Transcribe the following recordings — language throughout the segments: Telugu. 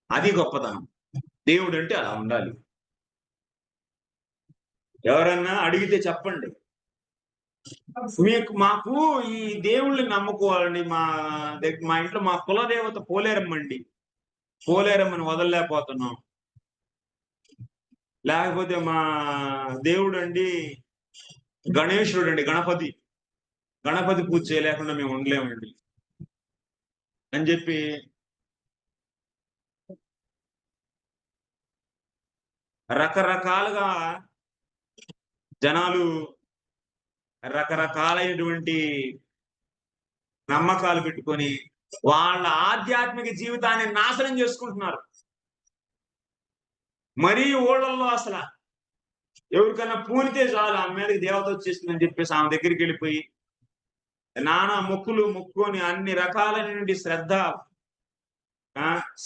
అది గొప్పతనం. దేవుడు అంటే అలా ఉండాలి. ఎవరన్నా అడిగితే చెప్పండి. మాకు ఈ దేవుళ్ళని నమ్ముకోవాలని మా ఇంట్లో మా కులదేవత పోలేరమ్మండి. పోలేరమ్మని వదలలేకపోతున్నాం. లేకపోతే మా దేవుడండి గణేశుడండి, గణపతి. గణపతి పూజ చేయలేకుండా మేము ఉండలేమండి అని చెప్పి రకరకాలుగా జనాలు రకరకాలైనటువంటి నమ్మకాలు పెట్టుకొని వాళ్ళ ఆధ్యాత్మిక జీవితాన్ని నాశనం చేసుకుంటున్నారు. మరీ ఊళ్ళల్లో అసలు ఎవరికన్నా పూనితే చాలు ఆమె మీదకి దేవత వచ్చేసిందని చెప్పేసి ఆమె దగ్గరికి వెళ్ళిపోయి నానా మొక్కులు మొక్కుకొని అన్ని రకాలైనటువంటి శ్రద్ధ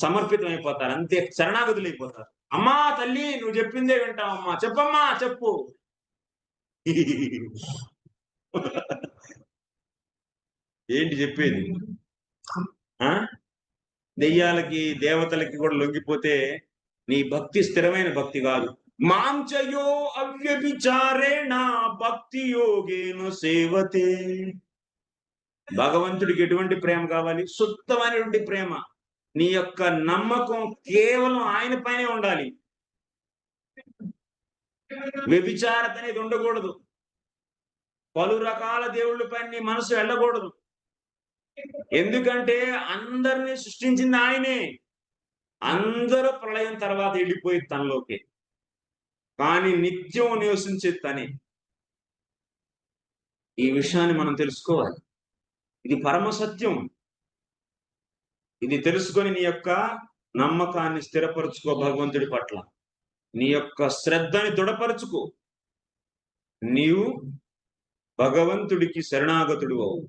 సమర్పితం అయిపోతారు. అంతే శరణాగతులు అయిపోతారు. అమ్మా తల్లి నువ్వు చెప్పిందే వింటావమ్మా, చెప్పమ్మా చెప్పు. ఏంటి చెప్పేది? దెయ్యాలకి దేవతలకి కూడా లొంగిపోతే నీ భక్తి స్థిరమైన భక్తి కాదు. మాంచయో అవ్యభిచారేణ భక్తి యోగేన సేవతే. భగవంతుడికి ఎటువంటి ప్రేమ కావాలి? శుద్ధమైనటువంటి ప్రేమ. నీ యొక్క నమ్మకం కేవలం ఆయన పైనే ఉండాలి. వ్యభిచారత అనేది ఉండకూడదు. పలు రకాల దేవుళ్ళ పైన నీ మనసు వెళ్ళకూడదు. ఎందుకంటే అందరినీ సృష్టించింది ఆయనే. అందరూ ప్రళయం తర్వాత వెళ్ళిపోయి తనలోకి, కానీ నిత్యం నివసించే తనే. ఈ విషయాన్ని మనం తెలుసుకోవాలి. ఇది పరమ సత్యం. ఇది తెలుసుకొని నీ యొక్క నమ్మకాన్ని స్థిరపరచుకో భగవంతుడి పట్ల. నీ యొక్క శ్రద్ధని దృఢపరచుకో. నీవు భగవంతుడికి శరణాగతుడు అవు.